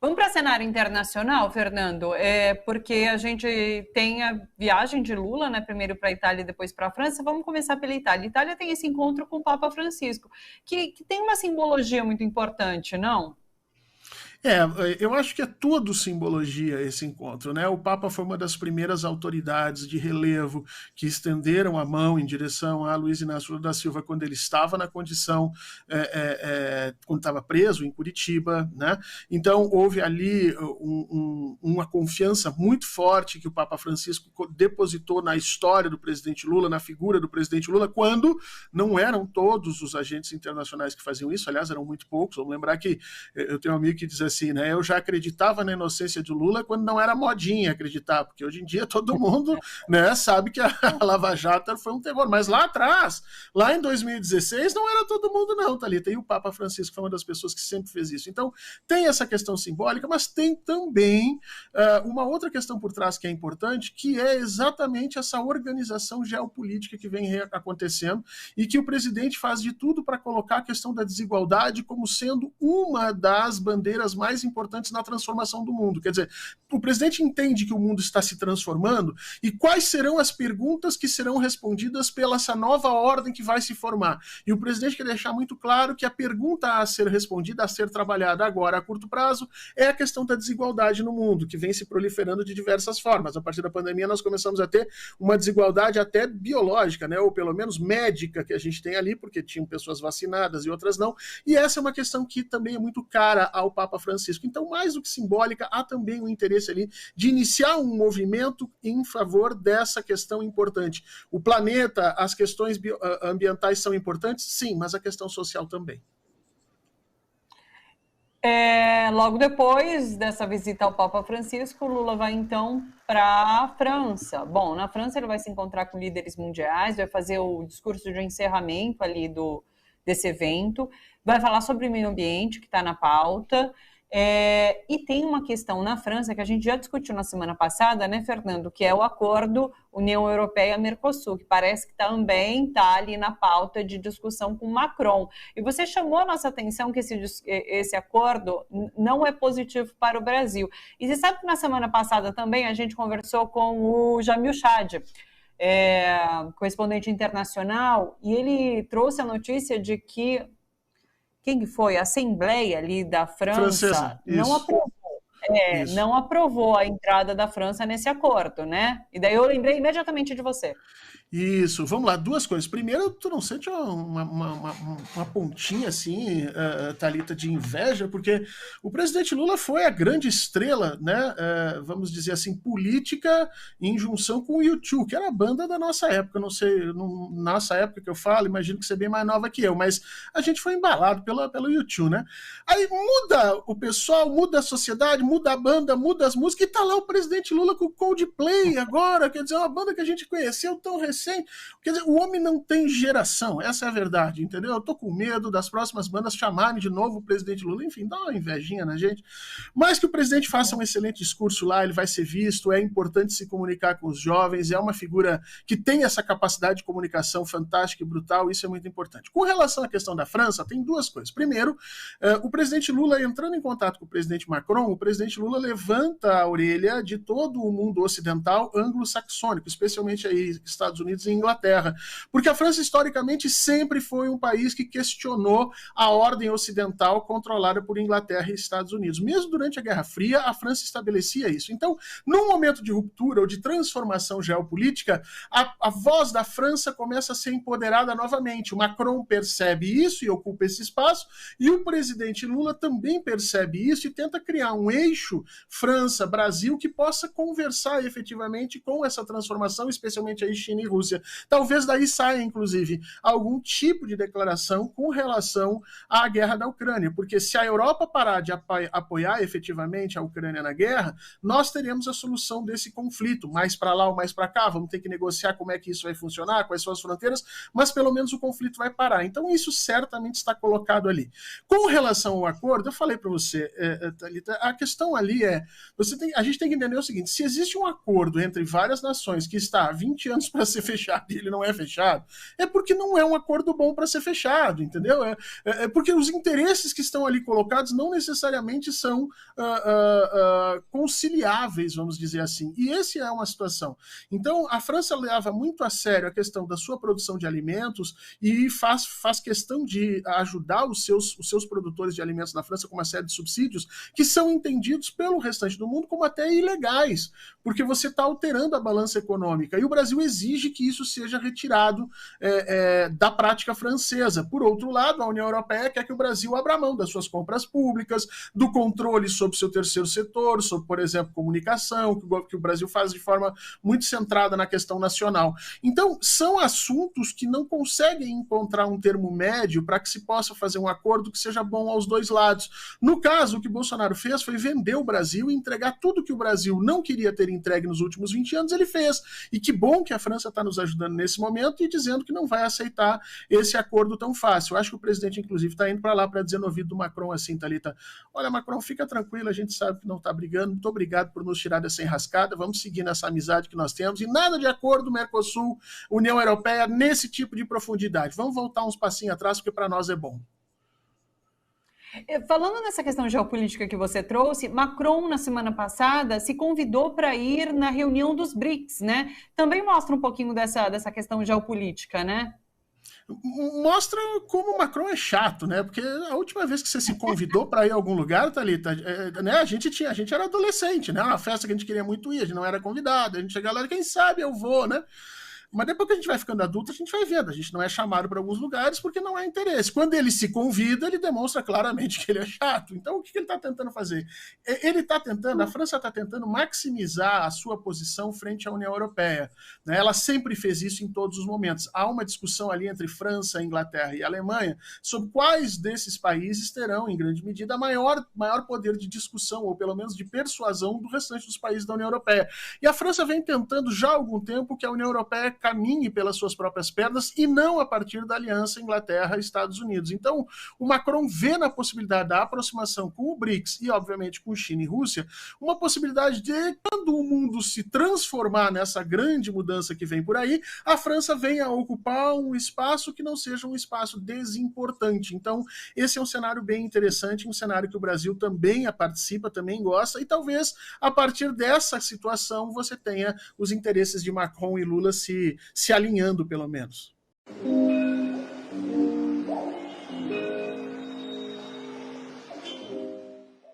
Vamos para cenário internacional, Fernando, porque a gente tem a viagem de Lula, né, primeiro para a Itália e depois para a França. Vamos começar pela Itália. A Itália tem esse encontro com o Papa Francisco, que tem uma simbologia muito importante, não? Eu acho que é tudo simbologia esse encontro, né? O Papa foi uma das primeiras autoridades de relevo que estenderam a mão em direção a Luiz Inácio Lula da Silva quando ele estava na condição, quando estava preso em Curitiba, né? Então houve ali uma confiança muito forte que o Papa Francisco depositou na história do presidente Lula, na figura do presidente Lula, quando não eram todos os agentes internacionais que faziam isso, aliás, eram muito poucos. Vamos lembrar que eu tenho um amigo que diz assim, né? Eu já acreditava na inocência de Lula quando não era modinha acreditar, porque hoje em dia todo mundo, né, sabe que a Lava Jato foi um terror, mas lá atrás, lá em 2016, não era todo mundo não, Thalita, e o Papa Francisco foi uma das pessoas que sempre fez isso. Então, tem essa questão simbólica, mas tem também uma outra questão por trás que é importante, que é exatamente essa organização geopolítica que vem acontecendo e que o presidente faz de tudo para colocar a questão da desigualdade como sendo uma das bandeiras mais importantes na transformação do mundo. Quer dizer, o presidente entende que o mundo está se transformando e quais serão as perguntas que serão respondidas pela essa nova ordem que vai se formar. E o presidente quer deixar muito claro que a pergunta a ser respondida, a ser trabalhada agora a curto prazo, é a questão da desigualdade no mundo, que vem se proliferando de diversas formas. A partir da pandemia nós começamos a ter uma desigualdade até biológica, né, ou pelo menos médica que a gente tem ali, porque tinham pessoas vacinadas e outras não, e essa é uma questão que também é muito cara ao Papa Francisco. Então, mais do que simbólica, há também um interesse ali de iniciar um movimento em favor dessa questão importante. O planeta, as questões ambientais são importantes? Sim, mas a questão social também. Logo depois dessa visita ao Papa Francisco, Lula vai então para a França. Bom, na França ele vai se encontrar com líderes mundiais, vai fazer o discurso de encerramento ali desse evento, vai falar sobre o meio ambiente, que está na pauta. E tem uma questão na França que a gente já discutiu na semana passada, né, Fernando, que é o acordo União Europeia-Mercosul, que parece que também está ali na pauta de discussão com Macron. E você chamou a nossa atenção que esse acordo não é positivo para o Brasil. E você sabe que na semana passada também a gente conversou com o Jamil Chad, correspondente internacional, e ele trouxe a notícia de que quem foi? A Assembleia ali da França não aprovou. Não aprovou a entrada da França nesse acordo, né? E daí eu lembrei imediatamente de você. Isso, vamos lá, duas coisas. Primeiro, tu não sente uma pontinha assim, Thalita, de inveja, porque o presidente Lula foi a grande estrela, né, vamos dizer assim, política em junção com o U2, que era a banda da nossa época. Não sei, nossa época que eu falo, imagino que você é bem mais nova que eu, mas a gente foi embalado pelo U2, né? Aí muda o pessoal, muda a sociedade, muda a banda, muda as músicas, e tá lá o presidente Lula com o Coldplay agora, quer dizer, uma banda que a gente conheceu tão recente. Quer dizer, o homem não tem geração, essa é a verdade, entendeu? Eu tô com medo das próximas bandas chamarem de novo o presidente Lula, enfim, dá uma invejinha na gente, mas que o presidente faça um excelente discurso lá, ele vai ser visto, é importante se comunicar com os jovens, é uma figura que tem essa capacidade de comunicação fantástica e brutal, isso é muito importante. Com relação à questão da França, tem duas coisas. Primeiro, o presidente Lula, entrando em contato com o presidente Macron, o presidente Lula levanta a orelha de todo o mundo ocidental anglo-saxônico, especialmente aí Estados Unidos e Inglaterra, porque a França historicamente sempre foi um país que questionou a ordem ocidental controlada por Inglaterra e Estados Unidos. Mesmo durante a Guerra Fria, a França estabelecia isso. Então, num momento de ruptura ou de transformação geopolítica, a voz da França começa a ser empoderada novamente. O Macron percebe isso e ocupa esse espaço, e o presidente Lula também percebe isso e tenta criar um eixo França-Brasil que possa conversar efetivamente com essa transformação, especialmente aí China e Rússia. Talvez daí saia, inclusive, algum tipo de declaração com relação à guerra da Ucrânia, porque se a Europa parar de apoiar efetivamente a Ucrânia na guerra, nós teremos a solução desse conflito, mais para lá ou mais para cá, vamos ter que negociar como é que isso vai funcionar, quais são as fronteiras, mas pelo menos o conflito vai parar. Então isso certamente está colocado ali. Com relação ao acordo, eu falei para você, Thalita, a questão questão ali a gente tem que entender o seguinte, se existe um acordo entre várias nações que está há 20 anos para ser fechado e ele não é fechado, é porque não é um acordo bom para ser fechado, entendeu? É porque os interesses que estão ali colocados não necessariamente são conciliáveis, vamos dizer assim. E essa é uma situação. Então, a França leva muito a sério a questão da sua produção de alimentos e faz questão de ajudar os seus produtores de alimentos na França com uma série de subsídios que são entendidos pelo restante do mundo como até ilegais, porque você está alterando a balança econômica. E o Brasil exige que isso seja retirado da prática francesa. Por outro lado, a União Europeia quer que o Brasil abra mão das suas compras públicas, do controle sobre o seu terceiro setor, sobre, por exemplo, comunicação, que o Brasil faz de forma muito centrada na questão nacional. Então, são assuntos que não conseguem encontrar um termo médio para que se possa fazer um acordo que seja bom aos dois lados. No caso, o que Bolsonaro fez foi vender o Brasil e entregar tudo que o Brasil não queria ter entregue nos últimos 20 anos, ele fez. E que bom que a França está nos ajudando nesse momento e dizendo que não vai aceitar esse acordo tão fácil. Eu acho que o presidente, inclusive, está indo para lá para dizer no ouvido do Macron assim, Thalita, olha, Macron, fica tranquilo, a gente sabe que não está brigando, muito obrigado por nos tirar dessa enrascada, vamos seguir nessa amizade que nós temos, e nada de acordo Mercosul, União Europeia, nesse tipo de profundidade. Vamos voltar uns passinhos atrás, porque para nós é bom. Falando nessa questão geopolítica que você trouxe, Macron, na semana passada, se convidou para ir na reunião dos BRICS, né? Também mostra um pouquinho dessa questão geopolítica, né? Mostra como o Macron é chato, né? Porque a última vez que você se convidou para ir a algum lugar, Thalita, né? A gente era adolescente, né? Uma festa que a gente queria muito ir, a gente não era convidado, a gente chegava lá, quem sabe eu vou, né? Mas depois que a gente vai ficando adulto, a gente vai vendo. A gente não é chamado para alguns lugares porque não há interesse. Quando ele se convida, ele demonstra claramente que ele é chato. Então, o que ele está tentando fazer? Ele está tentando, a França está tentando maximizar a sua posição frente à União Europeia. Né? Ela sempre fez isso em todos os momentos. Há uma discussão ali entre França, Inglaterra e Alemanha sobre quais desses países terão, em grande medida, maior poder de discussão, ou pelo menos de persuasão, do restante dos países da União Europeia. E a França vem tentando já há algum tempo que a União Europeia caminhe pelas suas próprias pernas e não a partir da aliança Inglaterra e Estados Unidos. Então, o Macron vê na possibilidade da aproximação com o BRICS e, obviamente, com China e Rússia, uma possibilidade de, quando o mundo se transformar nessa grande mudança que vem por aí, a França venha a ocupar um espaço que não seja um espaço desimportante. Então, esse é um cenário bem interessante, um cenário que o Brasil também participa, também gosta, e talvez, a partir dessa situação, você tenha os interesses de Macron e Lula se alinhando, pelo menos.